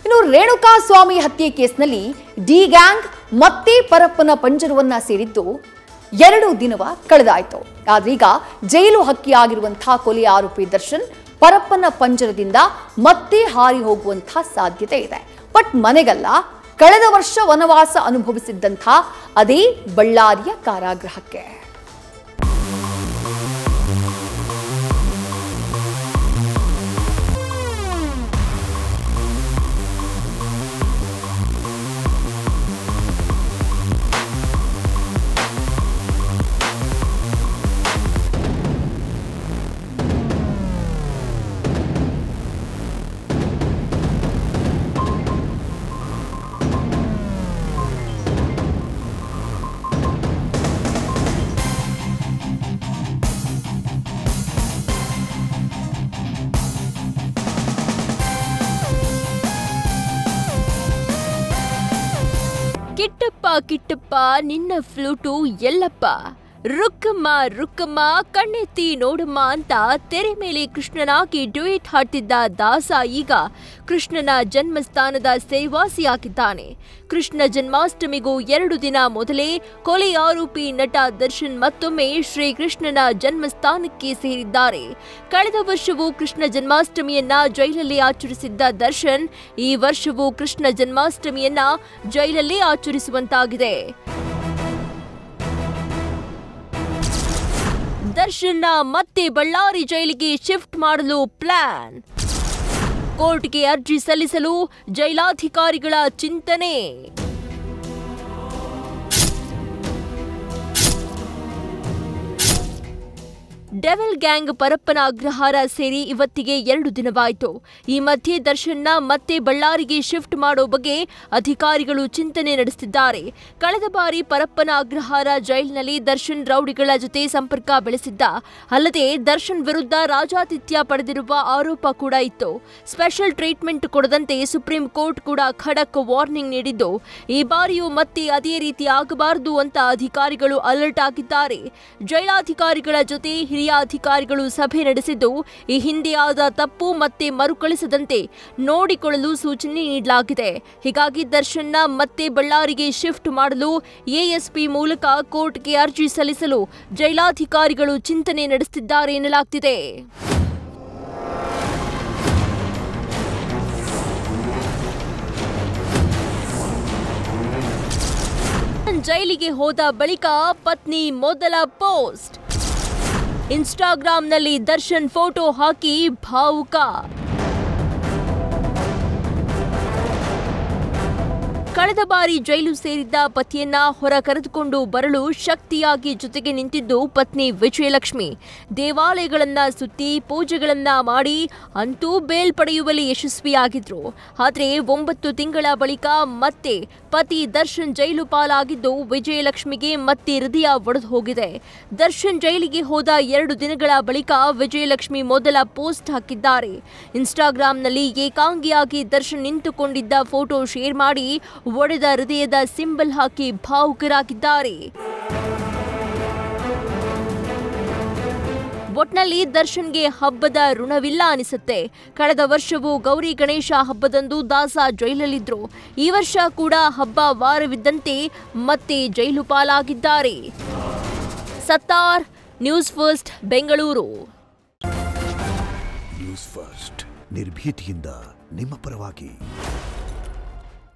ಇನ್ನು ರೇಣುಕಾ ಸ್ವಾಮಿ ಹತ್ಯೆ ಕೇಸ್ನಲ್ಲಿ ಡಿ ಗ್ಯಾಂಗ್ ಮತ್ತೆ ಪರಪ್ಪನ ಪಂಜರವನ್ನ ಸೇರಿದ್ದು 2 ದಿನವ ಕಳೆದಾಯಿತು. ಆದ್ರೆ ಈಗ ಜೈಲು ಹಕ್ಕಿಯಾಗಿರುವಂತಹ ಕೊಲೆ ಆರೋಪಿ ದರ್ಶನ್ ಪರಪ್ಪನ ಪಂಜರದಿಂದ ಮತ್ತೆ ಹಾರಿ ಹೋಗುವಂತಹ ಸಾಧ್ಯತೆ ಇದೆ. ಬಟ್ ಮನೆಗಲ್ಲ, ಕಳೆದ ವರ್ಷ ವನವಾಸ ಅನುಭವಿಸಿದ್ದಂತಹ ಅದೇ ಬಳ್ಳಾರಿಯ ಕಾರಾಗೃಹಕ್ಕೆ. ಕಿಟ್ಟಪ್ಪ ಕಿಟ್ಟಪ್ಪ ನಿನ್ನ ಫ್ಲೂಟು ಎಲ್ಲಪ್ಪ, ರುಕ್ಕಮ್ಮ ರುಕ್ಕಮ್ಮ ಕಣ್ಣೆತ್ತಿ ನೋಡಮ್ಮ ಅಂತ ತೆರೆ ಮೇಲೆ ಕೃಷ್ಣನಾಗಿ ಡ್ಯೂಯೆಟ್ ಹಾಡ್ತಿದ್ದ ದಾಸ ಈಗ ಕೃಷ್ಣನ ಜನ್ಮಸ್ಥಾನದ ಸೇವಾಸಿಯಾಗಿದ್ದಾನೆ. ಕೃಷ್ಣ ಜನ್ಮಾಷ್ಟಮಿಗೂ 2 ದಿನ ಮೊದಲೇ ಕೊಲೆ ಆರೋಪಿ ನಟ ದರ್ಶನ್ ಮತ್ತೊಮ್ಮೆ ಶ್ರೀಕೃಷ್ಣನ ಜನ್ಮಸ್ಥಾನಕ್ಕೆ ಸೇರಿದ್ದಾರೆ. ಕಳೆದ ವರ್ಷವೂ ಕೃಷ್ಣ ಜನ್ಮಾಷ್ಟಮಿಯನ್ನ ಜೈಲಲ್ಲಿ ಆಚರಿಸಿದ್ದ ದರ್ಶನ್ ಈ ವರ್ಷವೂ ಕೃಷ್ಣ ಜನ್ಮಾಷ್ಟಮಿಯನ್ನ ಜೈಲಲ್ಲೇ ಆಚರಿಸುವಂತಾಗಿದೆ. ದರ್ಶನ್ನ ಮತ್ತೆ ಬಳ್ಳಾರಿ ಜೈಲಿಗೆ ಶಿಫ್ಟ್ ಮಾಡಲು ಪ್ಲಾನ್. ಕೋರ್ಟ್ಗೆ ಅರ್ಜಿ ಸಲ್ಲಿಸಲು ಜೈಲಾಧಿಕಾರಿಗಳ ಚಿಂತನೆ. ಡೆವಿಲ್ ಗ್ಯಾಂಗ್ ಪರಪ್ಪನ ಅಗ್ರಹಾರ ಸೇರಿ ಇವತ್ತಿಗೆ 2 ದಿನವಾಯಿತು. ಈ ಮಧ್ಯೆ ದರ್ಶನ್ನ ಮತ್ತೆ ಬಳ್ಳಾರಿಗೆ ಶಿಫ್ಟ್ ಮಾಡೋ ಬಗ್ಗೆ ಅಧಿಕಾರಿಗಳು ಚಿಂತನೆ ನಡೆಸುತ್ತಿದ್ದಾರೆ. ಕಳೆದ ಬಾರಿ ಪರಪ್ಪನ ಅಗ್ರಹಾರ ಜೈಲಿನಲ್ಲಿ ದರ್ಶನ್ ರೌಡಿಗಳ ಜೊತೆ ಸಂಪರ್ಕ ಬೆಳೆಸಿದ್ದ. ಅಲ್ಲದೆ ದರ್ಶನ್ ವಿರುದ್ಧ ರಾಜಾತಿಥ್ಯ ಪಡೆದಿರುವ ಆರೋಪ ಕೂಡ ಇತ್ತು. ಸ್ಪೆಷಲ್ ಟ್ರೀಟ್ಮೆಂಟ್ ಕೊಡದಂತೆ ಸುಪ್ರೀಂ ಕೋರ್ಟ್ ಕೂಡ ಖಡಕ್ ವಾರ್ನಿಂಗ್ ನೀಡಿದ್ದು, ಈ ಬಾರಿಯೂ ಮತ್ತೆ ಅದೇ ರೀತಿ ಆಗಬಾರದು ಅಂತ ಅಧಿಕಾರಿಗಳು ಅಲರ್ಟ್ ಆಗಿದ್ದಾರೆ. ಜೈಲಾಧಿಕಾರಿಗಳ ಜೊತೆ ಹಿರಿಯ ಅಧಿಕಾರಿಗಳು ಸಭೆ ನಡೆಸಿದ್ದು, ಈ ಹಿಂದೆ ಆದ ತಪ್ಪು ಮತ್ತೆ ಮರುಕಳಿಸದಂತೆ ನೋಡಿಕೊಳ್ಳಲು ಸೂಚನೆ ನೀಡಲಾಗಿದೆ. ಹೀಗಾಗಿ ದರ್ಶನ್ನ ಮತ್ತೆ ಬಳ್ಳಾರಿಗೆ ಶಿಫ್ಟ್ ಮಾಡಲು ಎಎಸ್ಪಿ ಮೂಲಕ ಕೋರ್ಟ್ಗೆ ಅರ್ಜಿ ಸಲ್ಲಿಸಲು ಜೈಲಾಧಿಕಾರಿಗಳು ಚಿಂತನೆ ನಡೆಸುತ್ತಿದ್ದಾರೆ ಎನ್ನಲಾಗ್ತಿದೆ. ಜೈಲಿಗೆ ಹೋದ ಬಳಿಕ ಪತ್ನಿ ಮೊದಲ ಪೋಸ್ಟ್. ಇನ್ಸ್ಟಾಗ್ರಾಂನಲ್ಲಿ ದರ್ಶನ್ ಫೋಟೋ ಹಾಕಿ ಭಾವುಕ. ಕಳೆದ ಬಾರಿ ಜೈಲು ಸೇರಿದ್ದ ಪತಿಯನ್ನ ಹೊರ ಕರೆದುಕೊಂಡು ಬರಲು ಶಕ್ತಿಯಾಗಿ ಜೊತೆಗೆ ನಿಂತಿದ್ದು ಪತ್ನಿ ವಿಜಯಲಕ್ಷ್ಮಿ. ದೇವಾಲಯಗಳನ್ನ ಸುತ್ತಿ ಪೂಜೆಗಳನ್ನ ಮಾಡಿ ಅಂತೂ ಬೇಲ್ ಪಡೆಯುವಲ್ಲಿ ಯಶಸ್ವಿಯಾಗಿದ್ರು. ಆದರೆ 9 ತಿಂಗಳ ಬಳಿಕ ಮತ್ತೆ ಪತಿ ದರ್ಶನ್ ಜೈಲು ಪಾಲಾಗಿದ್ದು ವಿಜಯಲಕ್ಷ್ಮಿಗೆ ಮತ್ತೆ ಹೃದಯ ಒಡೆದು ಹೋಗಿದೆ. ದರ್ಶನ್ ಜೈಲಿಗೆ ಹೋದ 2 ದಿನಗಳ ಬಳಿಕ ವಿಜಯಲಕ್ಷ್ಮಿ ಮೊದಲ ಪೋಸ್ಟ್ ಹಾಕಿದ್ದಾರೆ. ಇನ್ಸ್ಟಾಗ್ರಾಂನಲ್ಲಿ ಏಕಾಂಗಿಯಾಗಿ ದರ್ಶನ್ ನಿಂತುಕೊಂಡಿದ್ದ ಫೋಟೋ ಶೇರ್ ಮಾಡಿ ಒಡೆದ ಹೃದಯದ ಸಿಂಬಲ್ ಹಾಕಿ ಭಾವುಕರಾಗಿದ್ದಾರೆ. ಒಟ್ನಲ್ಲಿ ದರ್ಶನ್ಗೆ ಹಬ್ಬದ ಋಣವಿಲ್ಲ ಅನಿಸುತ್ತೆ. ಕಳೆದ ವರ್ಷವೂ ಗೌರಿ ಗಣೇಶ ಹಬ್ಬದಂದು ದಾಸ ಜೈಲಲ್ಲಿದ್ರು. ಈ ವರ್ಷ ಕೂಡ ಹಬ್ಬ ವಾರವಿದ್ದಂತೆ ಮತ್ತೆ ಜೈಲು ಪಾಲಾಗಿದ್ದಾರೆ. Sattar, news first, Bengaluru. News first ನಿರ್ಭೀತಿಯಿಂದ ನಿಮ್ಮ ಪರವಾಗಿ.